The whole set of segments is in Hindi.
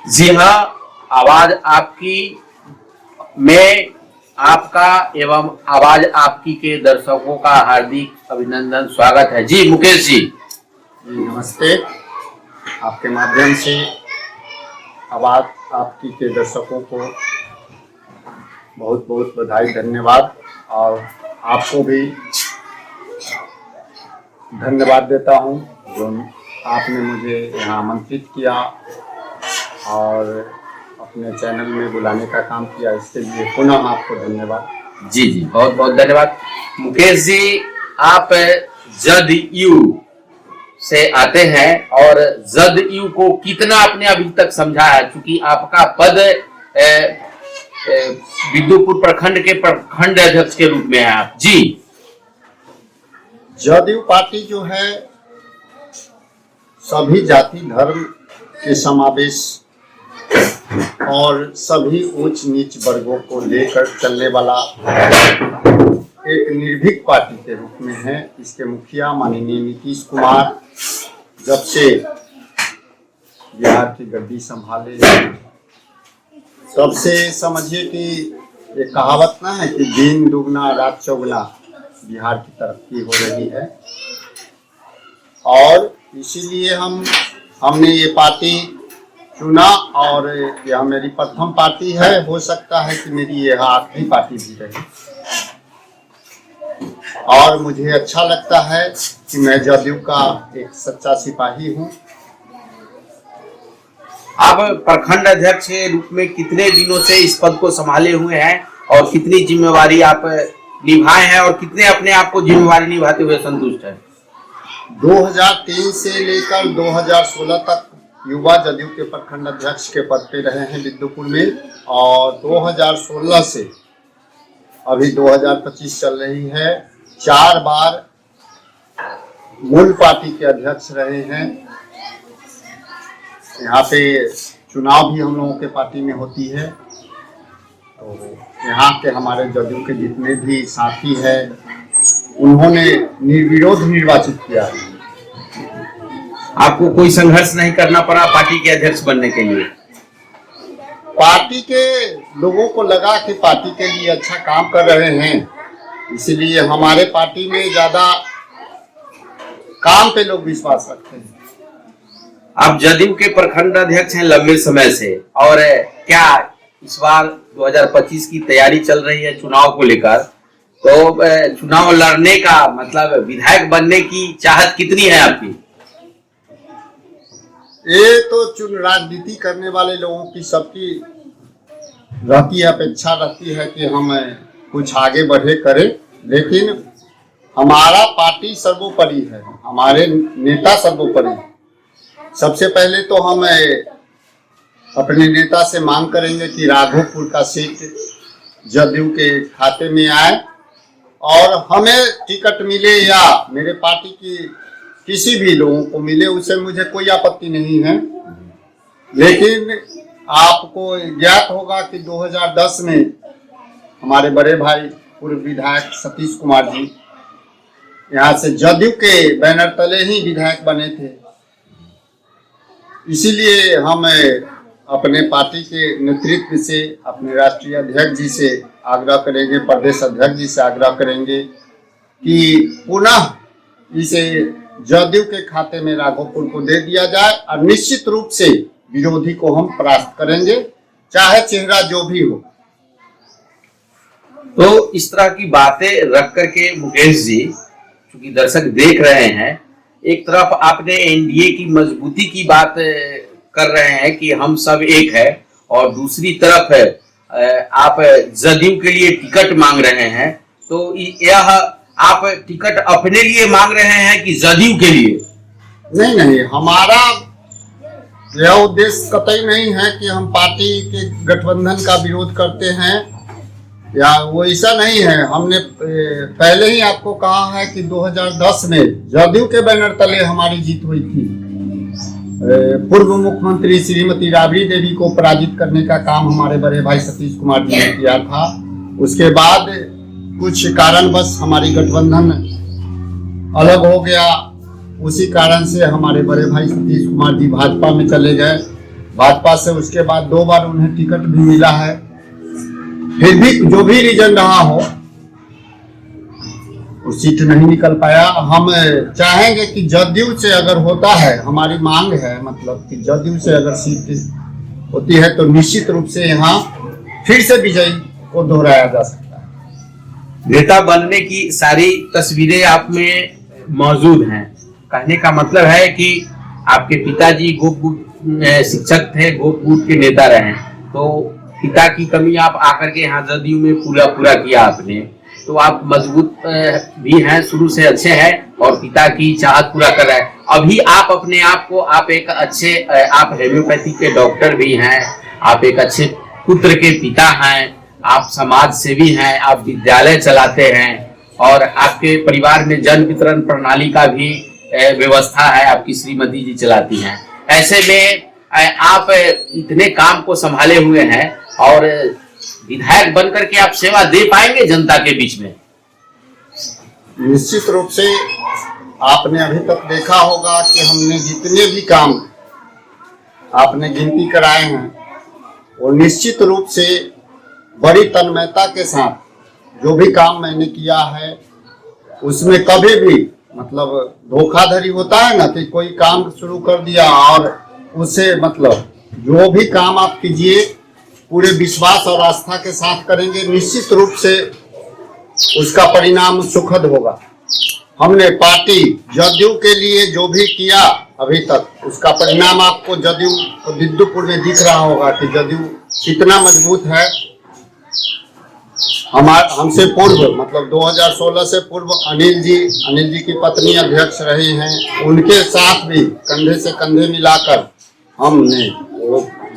जी हाँ, आवाज आपकी में आपका एवं आवाज आपकी के दर्शकों का हार्दिक अभिनंदन स्वागत है। जी मुकेश जी। जी नमस्ते। आपके माध्यम से आवाज आपकी के दर्शकों को बहुत बहुत बधाई, धन्यवाद। और आपको भी धन्यवाद देता हूँ जो आपने मुझे यहाँ आमंत्रित किया और अपने चैनल में बुलाने का काम किया। इसके लिए पुनः आपको धन्यवाद। जी जी, बहुत बहुत धन्यवाद। मुकेश जी, आप जदयू से आते हैं और जदयू को कितना आपने अभी तक समझा है, क्योंकि आपका पद विदुपुर प्रखंड के प्रखंड अध्यक्ष के रूप में है आप। जी, जदयू पार्टी जो है सभी जाति धर्म के समावेश और सभी उच्च नीच वर्गों को लेकर चलने वाला एक निर्भीक पार्टी के रूप में है। इसके मुखिया माननीय नीतीश कुमार जब से बिहार की गद्दी संभाले तब से समझिए कि ये कहावत ना है कि दिन दुगना रात चौगुना बिहार की तरक्की हो रही है। और इसीलिए हमने ये पार्टी चुना और यह मेरी प्रथम पार्टी है। हो सकता है कि मेरी यह आखिरी पार्टी भी रहे। और मुझे अच्छा लगता है कि मैं जदयू का एक सच्चा सिपाही हूँ। आप प्रखंड अध्यक्ष के रूप में कितने दिनों से इस पद को संभाले हुए हैं और कितनी जिम्मेवारी आप निभाए हैं और कितने अपने आप को जिम्मेवारी निभाते हुए संतुष्ट हैं? 2003 से लेकर 2016 तक युवा जदयू के प्रखंड अध्यक्ष के पद पे रहे हैं विदुपुर में। और 2016 से अभी 2025 चल रही है, 4 बार मूल पार्टी के अध्यक्ष रहे हैं। यहाँ पे चुनाव भी हम लोगों के पार्टी में होती है। तो यहाँ के हमारे जदयू के जितने भी साथी हैं उन्होंने निर्विरोध निर्वाचित किया है। आपको कोई संघर्ष नहीं करना पड़ा पार्टी के अध्यक्ष बनने के लिए? पार्टी के लोगों को लगा कि पार्टी के लिए अच्छा काम कर रहे हैं, इसलिए हमारे पार्टी में ज्यादा काम पे लोग विश्वास रखते हैं। आप जदयू के प्रखंड अध्यक्ष हैं लंबे समय से, और क्या इस बार 2025 की तैयारी चल रही है चुनाव को लेकर, तो चुनाव लड़ने का मतलब विधायक बनने की चाहत कितनी है आपकी? ये तो राजनीति करने वाले लोगों की सबकी रहती है, अपेक्षा रहती है कि हम कुछ आगे बढ़े करें, लेकिन हमारा पार्टी सर्वोपरि है, हमारे नेता सर्वोपरि है। सबसे पहले तो हम अपने नेता से मांग करेंगे कि राघोपुर का सीट जदयू के खाते में आए और हमें टिकट मिले या मेरे पार्टी की किसी भी लोगों को मिले, उससे मुझे कोई आपत्ति नहीं है। लेकिन आपको ज्ञात होगा कि 2010 में हमारे बड़े भाई पूर्व विधायक सतीश कुमार जी यहाँ से जदयू के बैनर तले ही विधायक बने थे। इसीलिए हम अपने पार्टी के नेतृत्व से अपने राष्ट्रीय अध्यक्ष जी से आग्रह करेंगे, प्रदेश अध्यक्ष जी से आग्रह करेंगे कि पुनः इसे जदयू के खाते में राघोपुर को दे दिया जाए और निश्चित रूप से विरोधी को हम परास्त करेंगे, चाहे चेहरा जो भी हो। तो इस तरह की बातें रख करके मुकेश जी, क्योंकि दर्शक देख रहे हैं, एक तरफ आपने एनडीए की मजबूती की बात कर रहे हैं कि हम सब एक है, और दूसरी तरफ आप जदयू के लिए टिकट मांग रहे हैं। तो यह आप टिकट अपने लिए मांग रहे हैं कि जदयू के लिए? नहीं, हमारा यह उद्देश्य कतई नहीं है कि हम पार्टी के गठबंधन का विरोध करते हैं, या वो ऐसा नहीं है। हमने पहले ही आपको कहा है कि 2010 में जदयू के बैनर तले हमारी जीत हुई थी। पूर्व मुख्यमंत्री श्रीमती राबड़ी देवी को पराजित करने का काम हमारे बड़े भाई सतीश कुमार जी ने किया था। उसके बाद कुछ कारणवश हमारी गठबंधन अलग हो गया, उसी कारण से हमारे बड़े भाई सतीश कुमार जी भाजपा में चले गए भाजपा से उसके बाद 2 बार उन्हें टिकट भी मिला है। फिर भी जो भी रीजन रहा हो, वो सीट नहीं निकल पाया। हम चाहेंगे कि जदयू से अगर होता है, हमारी मांग है मतलब कि जदयू से अगर सीट होती है तो निश्चित रूप से यहाँ फिर से विजयी को दोहराया जा सकता है। नेता बनने की सारी तस्वीरें आप में मौजूद हैं। कहने का मतलब है कि आपके पिताजी गोपगुट शिक्षक थे, गोपगुट के नेता रहे, तो पिता की कमी आप आकर के यहाँ जदयू में पूरा किया आपने, तो आप मजबूत भी हैं, शुरू से अच्छे हैं और पिता की चाहत पूरा कर रहे हैं। अभी आप अपने आप को, आप एक अच्छे, आप हेम्योपैथी के डॉक्टर भी हैं, आप एक अच्छे पुत्र के पिता हैं, आप समाज सेवी हैं, आप विद्यालय चलाते हैं और आपके परिवार में जन वितरण प्रणाली का भी व्यवस्था है, आपकी श्रीमती जी चलाती हैं। ऐसे में आप इतने काम को संभाले हुए हैं और विधायक बनकर के आप सेवा दे पाएंगे जनता के बीच में? निश्चित रूप से आपने अभी तक देखा होगा कि हमने जितने भी काम आपने गिनती कराए हैं, वो निश्चित रूप से बड़ी तन्मयता के साथ जो भी काम मैंने किया है, उसमें कभी भी मतलब धोखाधड़ी होता है ना कि कोई काम शुरू कर दिया और उसे मतलब जो भी काम आप कीजिए पूरे विश्वास और आस्था के साथ करेंगे, निश्चित रूप से उसका परिणाम सुखद होगा। हमने पार्टी जदयू के लिए जो भी किया अभी तक, उसका परिणाम आपको जदयू दिद्दुपुर में दिख रहा होगा कि जदयू कितना मजबूत है। हमसे पूर्व मतलब 2016 से पूर्व अनिल जी की पत्नी अध्यक्ष रही हैं, उनके साथ भी कंधे से कंधे मिलाकर हमने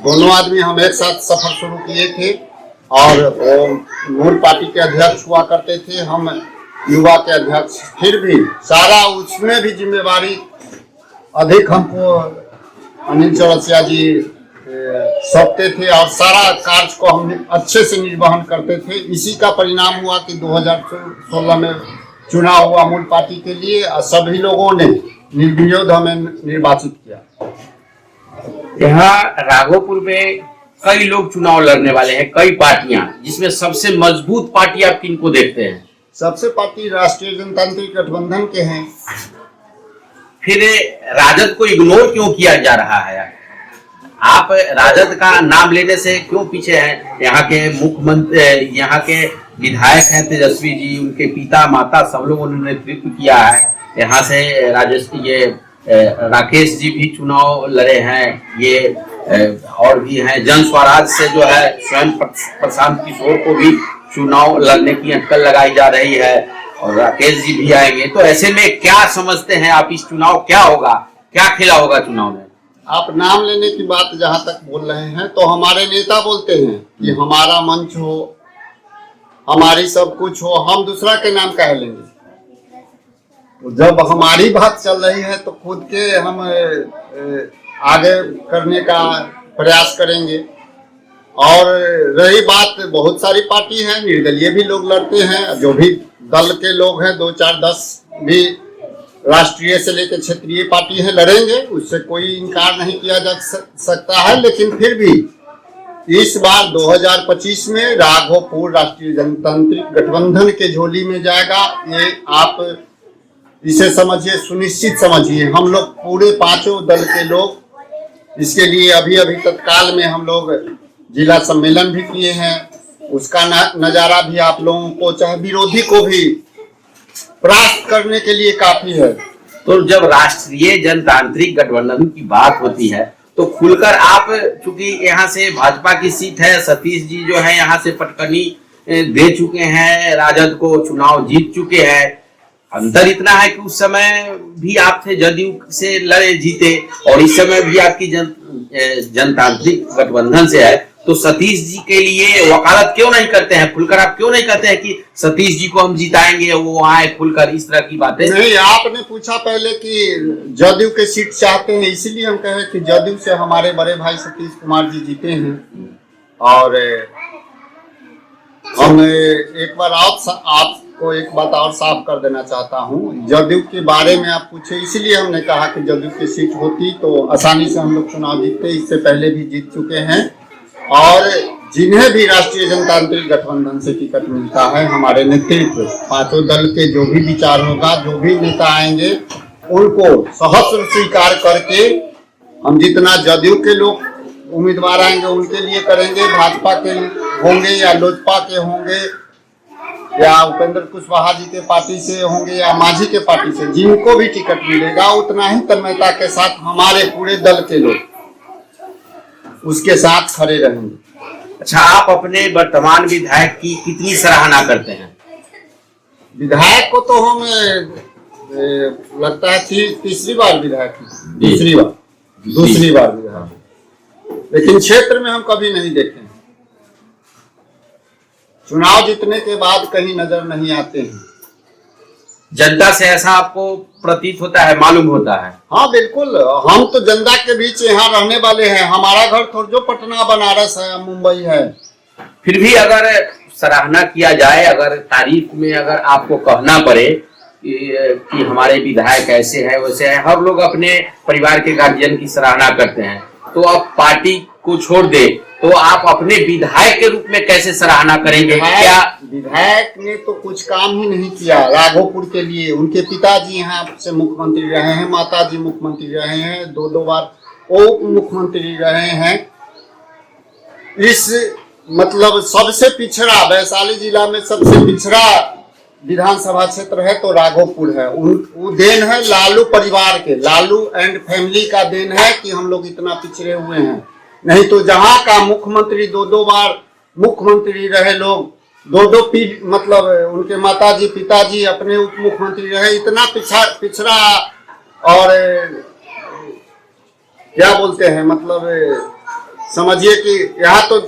दोनों आदमी हम एक साथ सफर शुरू किए थे और वो मूल पार्टी के अध्यक्ष हुआ करते थे, हम युवा के अध्यक्ष। फिर भी सारा उसमें भी जिम्मेवारी अधिक हमको अनिल चौरसिया जी सौंपते थे और सारा कार्य को हम अच्छे से निर्वहन करते थे। इसी का परिणाम हुआ कि 2016 में चुनाव हुआ मूल पार्टी के लिए और सभी लोगों ने निर्विरोध हमें निर्वाचित किया। यहाँ राघोपुर में कई लोग चुनाव लड़ने वाले हैं, कई पार्टियां, जिसमें सबसे मजबूत पार्टी आप किनको देखते हैं? सबसे पार्टी राष्ट्रीय जनतांत्रिक गठबंधन के हैं। फिर राजद को इग्नोर क्यों किया जा रहा है? आप राजद का नाम लेने से क्यों पीछे हैं? यहाँ के मुख्यमंत्री, यहाँ के विधायक हैं तेजस्वी जी, उनके पिता माता सब लोगों ने नेतृत्व किया है। यहाँ से राकेश जी भी चुनाव लड़े हैं, ये और भी हैं। जन स्वराज से जो है स्वयं प्रशांत किशोर को भी चुनाव लड़ने की अटकल लगाई जा रही है और राकेश जी भी आएंगे। तो ऐसे में क्या समझते हैं आप, इस चुनाव क्या होगा, क्या खेला होगा चुनाव में? आप नाम लेने की बात जहां तक बोल रहे हैं तो हमारे नेता बोलते हैं कि हमारा मंच हो, हमारी सब कुछ हो, हम दूसरा के नाम कह लेंगे। जब हमारी बात चल रही है तो खुद के हम आगे करने का प्रयास करेंगे। और रही बात, बहुत सारी पार्टी है, निर्दलीय भी लोग लड़ते हैं, जो भी दल के लोग हैं 2 4 10 भी राष्ट्रीय से लेकर क्षेत्रीय पार्टी है, लड़ेंगे, उससे कोई इनकार नहीं किया जा सकता है। लेकिन फिर भी इस बार 2025 में राघोपुर राष्ट्रीय जनतांत्रिक गठबंधन के झोली में जाएगा। ये आप इसे समझिए, सुनिश्चित समझिए। हम लोग पूरे 5 दल के लोग इसके लिए अभी तत्काल में हम लोग जिला सम्मेलन भी किए हैं। उसका नजारा भी आप लोगों को, चाहे विरोधी को भी प्राप्त करने के लिए काफी है। तो जब राष्ट्रीय जनतांत्रिक गठबंधन की बात होती है तो खुलकर आप, चूंकि यहाँ से भाजपा की सीट है, सतीश जी जो है यहाँ से पटकनी दे चुके हैं, राजद को चुनाव जीत चुके हैं। अंतर इतना है कि उस समय भी आप थे जदयू से लड़े जीते और इस समय भी आपकी जनतांत्रिक गठबंधन से है। तो सतीश जी के लिए वकालत क्यों नहीं करते हैं? खुलकर आप क्यों नहीं कहते हैं कि सतीश जी को हम जिताएंगे, वो आए खुलकर, इस तरह की बातें? नहीं, आपने पूछा पहले कि जदयू के सीट चाहते हैं, इसीलिए हम कहे कि जदयू से हमारे बड़े भाई सतीश कुमार जी जीते हैं। और हम एक बार को एक बात और साफ कर देना चाहता हूँ। जदयू के बारे में आप पूछे, इसलिए हमने कहा कि जदयू की सीट होती तो आसानी से हम लोग चुनाव जीतते। इससे पहले भी जीत चुके हैं और जिन्हें भी राष्ट्रीय जनतांत्रिक गठबंधन से टिकट मिलता है, हमारे नेतृत्व पांचों दल के जो भी विचार होगा, जो भी नेता आएंगे, उनको सहर्ष स्वीकार करके हम जितना जदयू के लोग उम्मीदवार आएंगे उनके लिए करेंगे, भाजपा के होंगे या लोजपा के होंगे या उपेंद्र कुशवाहा जी के पार्टी से होंगे या मांझी के पार्टी से, जिनको भी टिकट मिलेगा उतना ही तन्मयता के साथ हमारे पूरे दल के लोग उसके साथ खड़े रहेंगे। अच्छा, आप अपने वर्तमान विधायक की कितनी सराहना करते हैं? विधायक को तो हम लगता है तीसरी बार विधायक, दूसरी बार विधायक, लेकिन क्षेत्र में हम कभी नहीं देखे। चुनाव जीतने के बाद कहीं नजर नहीं आते हैं। जनता से ऐसा आपको प्रतीत होता है, मालूम होता है? हाँ बिल्कुल, हम तो जनता के बीच यहाँ रहने वाले हैं। हमारा घर थोड़ा जो पटना, बनारस है, मुंबई है। फिर भी अगर सराहना किया जाए, अगर तारीफ में अगर आपको कहना पड़े कि हमारे विधायक ऐसे है वैसे है, हर लोग अपने परिवार के गार्जियन की सराहना करते हैं, तो अब पार्टी को छोड़ दे तो आप अपने विधायक के रूप में कैसे सराहना करेंगे? क्या विधायक ने तो कुछ काम ही नहीं किया राघोपुर के लिए। उनके पिताजी यहाँ से मुख्यमंत्री रहे हैं, माताजी मुख्यमंत्री रहे हैं, दो बार उप मुख्यमंत्री रहे हैं। इस मतलब सबसे पिछड़ा, वैशाली जिला में सबसे पिछड़ा विधानसभा क्षेत्र है तो राघोपुर है। वो देन है लालू परिवार के, लालू एंड फैमिली का देन है कि हम लोग इतना पिछड़े हुए हैं। नहीं तो जहाँ का मुख्यमंत्री दो बार मुख्यमंत्री रहे लोग, दो पीढ़ी, मतलब उनके माताजी पिताजी अपने उप मुख्यमंत्री रहे, इतना पिछड़ा और क्या बोलते हैं, मतलब समझिए कि यहाँ तो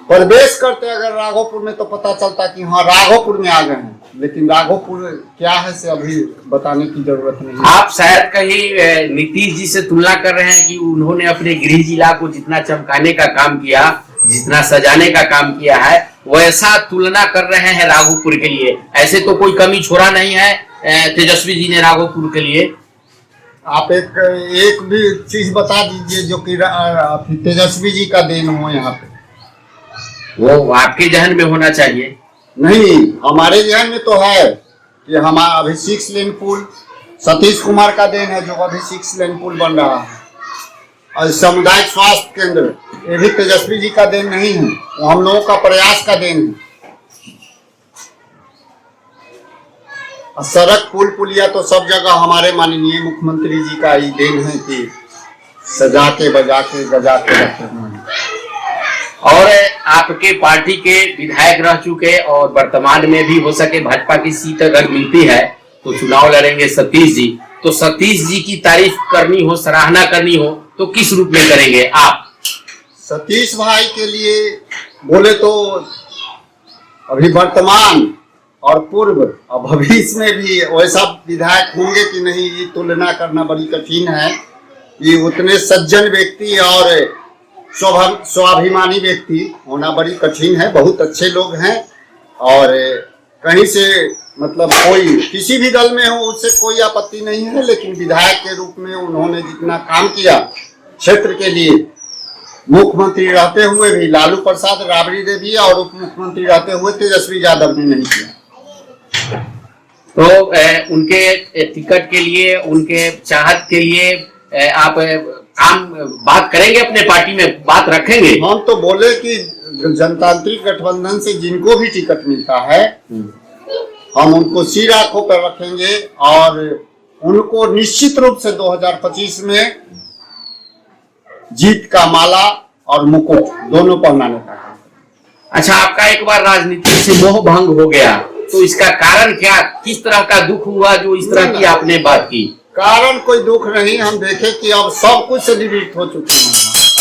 प्रवेश करते अगर राघोपुर में तो पता चलता कि हाँ राघोपुर में आ गए हैं, लेकिन राघोपुर क्या है से अभी बताने की जरूरत नहीं। आप शायद कहीं नीतीश जी से तुलना कर रहे हैं कि उन्होंने अपने गृह जिला को जितना चमकाने का काम किया, जितना सजाने का काम किया है, वैसा तुलना कर रहे हैं राघोपुर के लिए। ऐसे तो कोई कमी छोड़ा नहीं है तेजस्वी जी ने राघोपुर के लिए। आप एक भी चीज बता दीजिए जो कि तेजस्वी जी का देन हो यहाँ पे। वो आपके जहन में होना चाहिए। नहीं, हमारे जहन में तो है कि हमारा अभी 6 लेन पुल सतीश कुमार का देन है, जो अभी 6 लेन पुल बन रहा है। और सामुदायिक स्वास्थ्य केंद्र, ये भी तेजस्वी जी का देन नहीं है, वो हम लोगों का प्रयास का देन है। और सड़क पुलिया तो सब जगह हमारे माननीय मुख्यमंत्री जी का ही देन है कि सजा के बजा के गजा के रखे हुए हैं। और आपके पार्टी के विधायक रह चुके और वर्तमान में भी हो सके भाजपा की सीट अगर मिलती है तो चुनाव लड़ेंगे सतीश जी, तो सतीश जी की तारीफ करनी हो, सराहना करनी हो तो किस रूप में करेंगे आप? सतीश भाई के लिए बोले तो अभी वर्तमान और पूर्व और भविष्य में भी वैसा विधायक होंगे कि नहीं, ये तुलना करना बड़ी कठिन है। ये उतने सज्जन व्यक्ति और स्वाभिमानी व्यक्ति होना बड़ी कठिन है। बहुत अच्छे लोग हैं और कहीं से मतलब कोई किसी भी दल में हो उससे कोई आपत्ति नहीं है, लेकिन विधायक के रूप में उन्होंने जितना काम किया क्षेत्र के लिए, मुख्यमंत्री रहते हुए भी लालू प्रसाद राबड़ी देवी और उप मुख्यमंत्री रहते हुए तेजस्वी यादव ने नहीं किया। तो उनके टिकट के लिए, उनके चाहत के लिए आप काम बात करेंगे, अपने पार्टी में बात रखेंगे? हम तो बोले कि जनतांत्रिक गठबंधन से जिनको भी टिकट मिलता है हम उनको सिर आंखों पर रखेंगे और उनको निश्चित रूप से 2025 में जीत का माला और मुकुट दोनों पहनाने का काम। अच्छा, आपका एक बार राजनीति से मोह भंग हो गया तो इसका कारण क्या, किस तरह का दुख हुआ जो इस तरह की आपने बात की? कारण कोई दुख नहीं, हम देखे कि अब सब कुछ से डिलीट हो चुके हैं,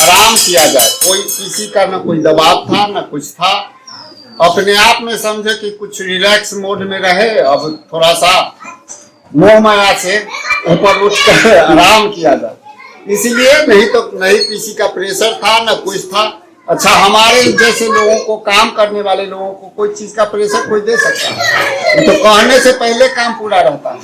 आराम किया जाए। कोई किसी का ना कोई दबाव था ना कुछ था, अपने आप में समझे कि कुछ रिलैक्स मोड में रहे। अब थोड़ा सा मोह माया से ऊपर उठकर आराम किया जाए, इसीलिए नहीं तो नहीं किसी का प्रेशर था ना कुछ था। अच्छा, हमारे जैसे लोगों को, काम करने वाले लोगों को कोई चीज का प्रेशर कोई दे सकता है? तो कहने से पहले काम पूरा रहता है।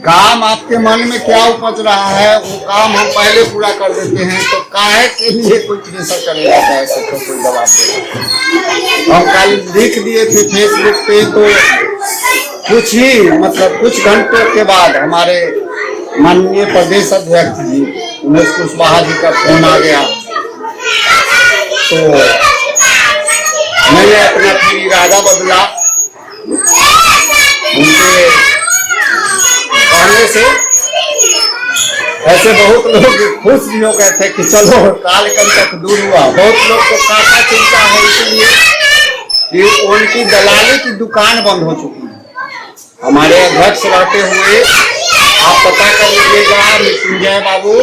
काम आपके मन में क्या उपज रहा है वो काम हम पहले पूरा कर देते हैं, तो काहे के लिए कोई प्रेशर करेगा? कैसे तो कोई दबाव देगा? हम कल लिख दिए थे फेसबुक पे, तो कुछ ही मतलब कुछ घंटों के बाद हमारे माननीय प्रदेश अध्यक्ष जी उमेश कुशवाहा जी का फोन आ गया, तो मैंने अपना फिर इरादा बदला। उनके कहने से ऐसे बहुत लोग खुश भी हो गए थे कि चलो काल कंटक दूर हुआ। बहुत लोग को काटा चिंता है इसलिए कि उनकी दलाली की दुकान बंद हो चुकी है। हमारे अध्यक्ष रहते हुए आप पता कर लीजिएगा मृत्युंजय बाबू,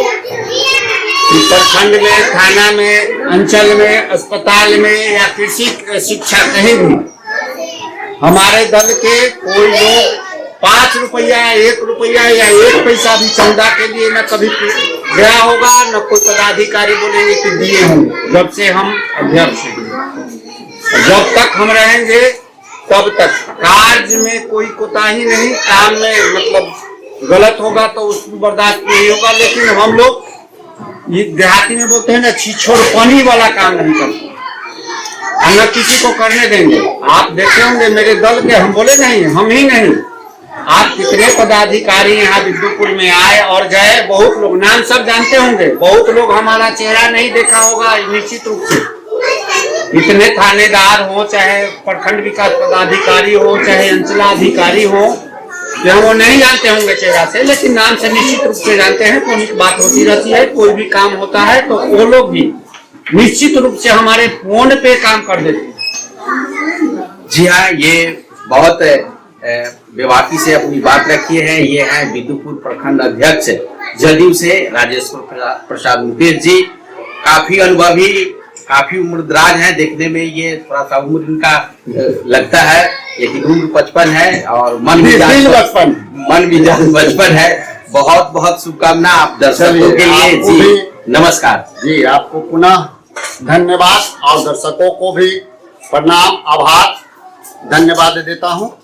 प्रखंड में, थाना में, अंचल में, अस्पताल में या कृषि शिक्षा कहीं भी हमारे दल के कोई लोग 5 रुपया, 1 रुपया या 1 पैसा भी चंदा के लिए न कभी गया होगा, न कोई पदाधिकारी बोलेंगे कि दिए होंगे। जब से हम अध्यक्ष हैं, जब तक हम रहेंगे तब तक कार्य में कोई कोताही नहीं। काम में मतलब गलत होगा तो उसको बर्दाश्त नहीं होगा, लेकिन हम लोग ये देहाती में बोलते हैं ना, छिछोर पानी वाला काम नहीं करते, हम न किसी को करने देंगे। आप देखे होंगे मेरे दल के, हम बोले नहीं, हम ही नहीं, आप कितने पदाधिकारी यहाँ विद्युपुर में आए और गए, बहुत लोग नाम सब जानते होंगे, बहुत लोग हमारा चेहरा नहीं देखा होगा निश्चित रूप से। इतने थानेदार हो, चाहे प्रखंड विकास पदाधिकारी हो, चाहे अंचलाधिकारी हो, जो वो नहीं जानते होंगे चेहरा से, लेकिन नाम से निश्चित रूप से जानते हैं। कोई बात होती रहती है, कोई भी काम होता है तो वो लोग भी निश्चित रूप से हमारे फोन पे काम कर देते हैं। जी हाँ, ये बहुत बेबाकी से अपनी बात रखी है। ये है विद्युपुर प्रखंड अध्यक्ष जदयू से राजेश्वर प्रसाद मुकेश जी। काफी अनुभवी, काफी उम्रदराज है, देखने में ये थोड़ा सा उम्र इनका लगता है, लेकिन उम्र 55 है और मन भी बचपन है। बहुत बहुत शुभकामना आप दर्शकों के लिए। जी नमस्कार। जी आपको पुनः धन्यवाद और दर्शकों को भी प्रणाम, आभार, धन्यवाद देता हूँ।